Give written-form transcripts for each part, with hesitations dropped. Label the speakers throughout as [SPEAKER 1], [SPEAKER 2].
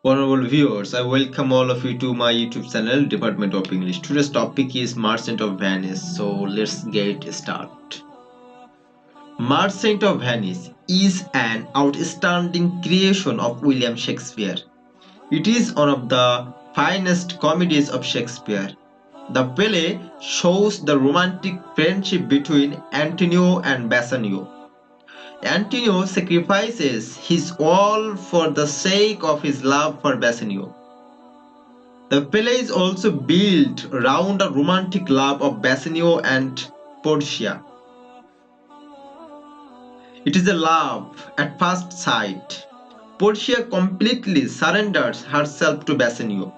[SPEAKER 1] Honorable viewers, I welcome all of you to my YouTube channel, Department of English. Today's topic is Merchant of Venice. So let's get started. Merchant of Venice is an outstanding creation of William Shakespeare. It is one of the finest comedies of Shakespeare. The play shows the romantic friendship between Antonio and Bassanio. Antonio sacrifices his all for the sake of his love for Bassanio. The play is also built around a romantic love of Bassanio and Portia. It is a love at first sight. Portia completely surrenders herself to Bassanio.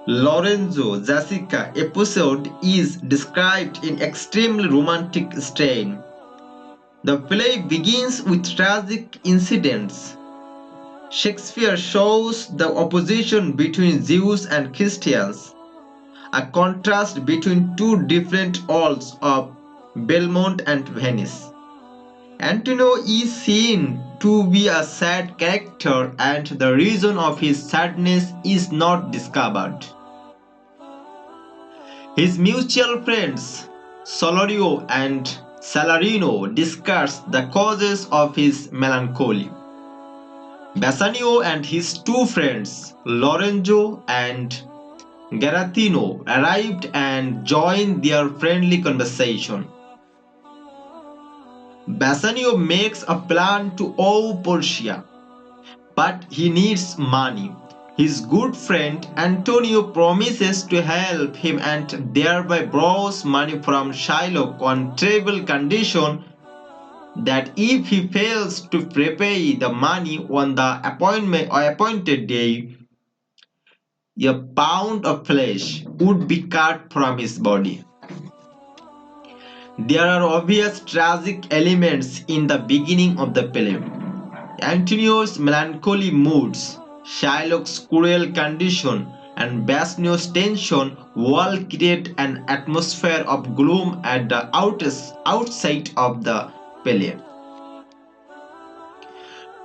[SPEAKER 1] Lorenzo Jessica episode is described in extremely romantic strain. The play begins with tragic incidents. Shakespeare shows the opposition between Jews and Christians, a contrast between two different worlds of Belmont and Venice. Antonio is seen to be a sad character and the reason of his sadness is not discovered. His mutual friends Solorio and Salarino discuss the causes of his melancholy. Bassanio and his two friends Lorenzo and Garatino arrived and joined their friendly conversation. Bassanio makes a plan to owe Portia, but he needs money. His good friend Antonio promises to help him and thereby borrows money from Shylock on terrible condition that if he fails to repay the money on the appointed day, a pound of flesh would be cut from his body. There are obvious tragic elements in the beginning of the play. Antonio's melancholy moods, Shylock's cruel condition, and Bassanio's tension all create an atmosphere of gloom at the outside of the play.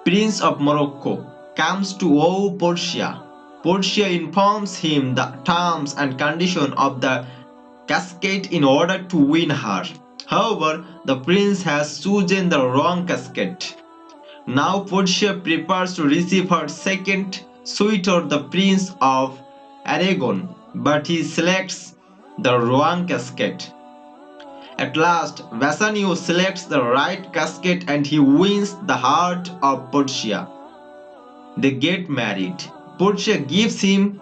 [SPEAKER 1] Prince of Morocco comes to owe Portia. Portia informs him the terms and condition of the casket in order to win her. However, the prince has chosen the wrong casket. Now Portia prepares to receive her second suitor, the Prince of Aragon, but he selects the wrong casket. At last, Bassanio selects the right casket and he wins the heart of Portia. They get married. Portia gives him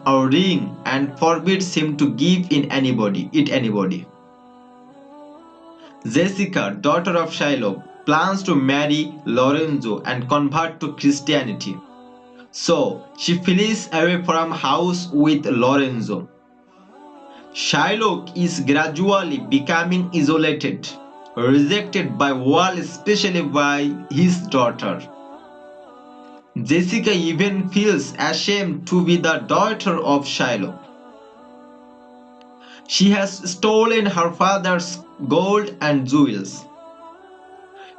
[SPEAKER 1] a ring and forbids him to give it anybody. Jessica, daughter of Shylock, plans to marry Lorenzo and convert to Christianity. So she flees away from house with Lorenzo. Shylock is gradually becoming isolated, rejected by all, especially by his daughter. Jessica even feels ashamed to be the daughter of Shylock. She has stolen her father's gold and jewels.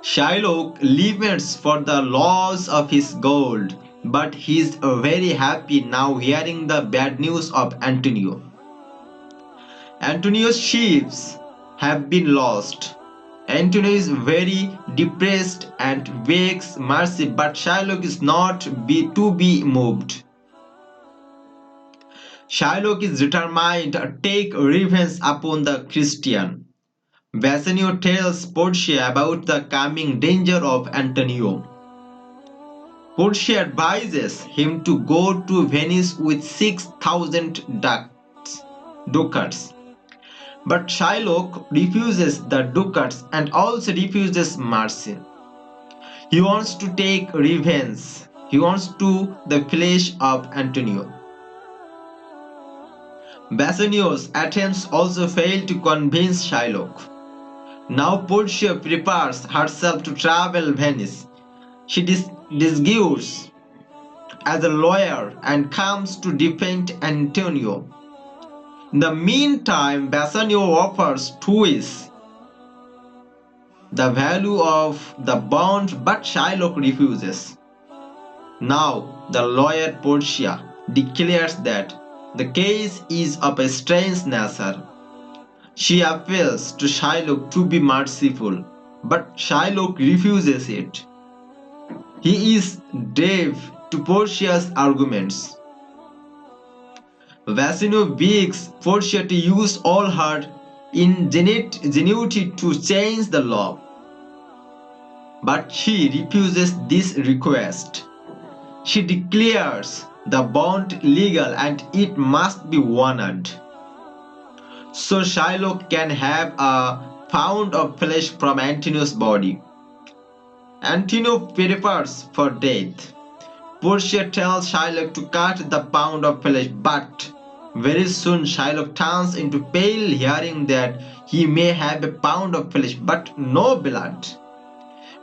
[SPEAKER 1] Shylock laments for the loss of his gold, but he is very happy now hearing the bad news of Antonio. Antonio's ships have been lost. Antonio is very depressed and begs mercy, but Shylock is not to be moved. Shylock is determined to take revenge upon the Christian. Bassanio tells Portia about the coming danger of Antonio. Portia advises him to go to Venice with 6,000 ducats. But Shylock refuses the ducats and also refuses mercy. He wants to take revenge. He wants to the flesh of Antonio. Bassanio's attempts also fail to convince Shylock. Now Portia prepares herself to travel Venice. She disguises as a lawyer and comes to defend Antonio. In the meantime, Bassanio offers twice the value of the bond, but Shylock refuses. Now, the lawyer Portia declares that the case is of a strange nature. She appeals to Shylock to be merciful, but Shylock refuses it. He is deaf to Portia's arguments. Vasino begs Portia to use all her ingenuity to change the law, but she refuses this request. She declares the bond legal and it must be honored. So Shylock can have a pound of flesh from Antonio's body. Antonio prepares for death. Portia tells Shylock to cut the pound of flesh, but very soon Shylock turns into pale, hearing that he may have a pound of flesh but no blood,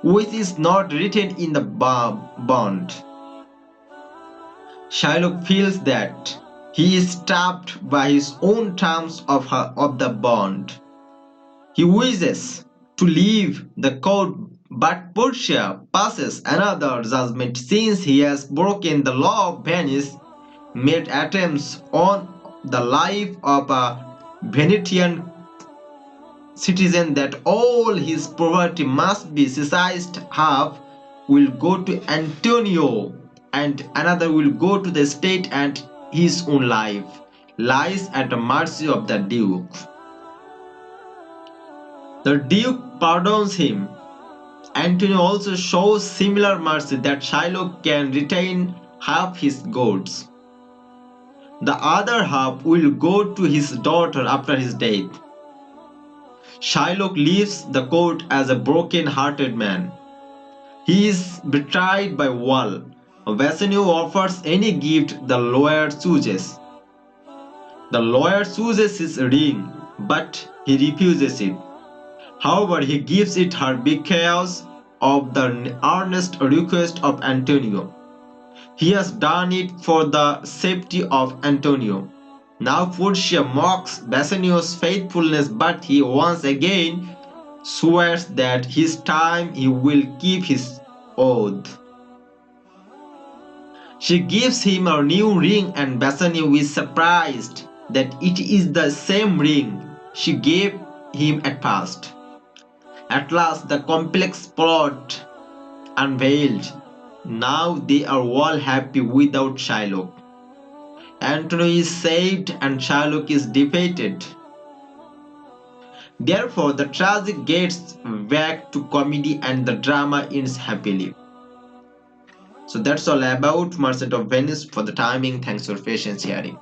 [SPEAKER 1] which is not written in the bond. Shylock feels that he is trapped by his own terms of the bond. He wishes to leave the court, but Portia passes another judgment since he has broken the law of Venice, made attempts on the life of a Venetian citizen that all his property must be seized, half will go to Antonio and another will go to the state, and his own life lies at the mercy of the Duke. The Duke pardons him. Antonio also shows similar mercy that Shylock can retain half his goods. The other half will go to his daughter after his death. Shylock leaves the court as a broken-hearted man. He is betrayed by Wall. Vasino offers any gift the lawyer chooses. The lawyer chooses his ring, but he refuses it. However, he gives it her because of the earnest request of Antonio. He has done it for the safety of Antonio. Now Portia mocks Bassanio's faithfulness, but he once again swears that this time he will keep his oath. She gives him a new ring, and Bassanio is surprised that it is the same ring she gave him at first. At last, the complex plot unveiled. Now they are all happy without Shylock. Antonio is saved and Shylock is defeated. Therefore, the tragic gets back to comedy and the drama ends happily. So that's all about Merchant of Venice. For the timing, thanks for patience hearing.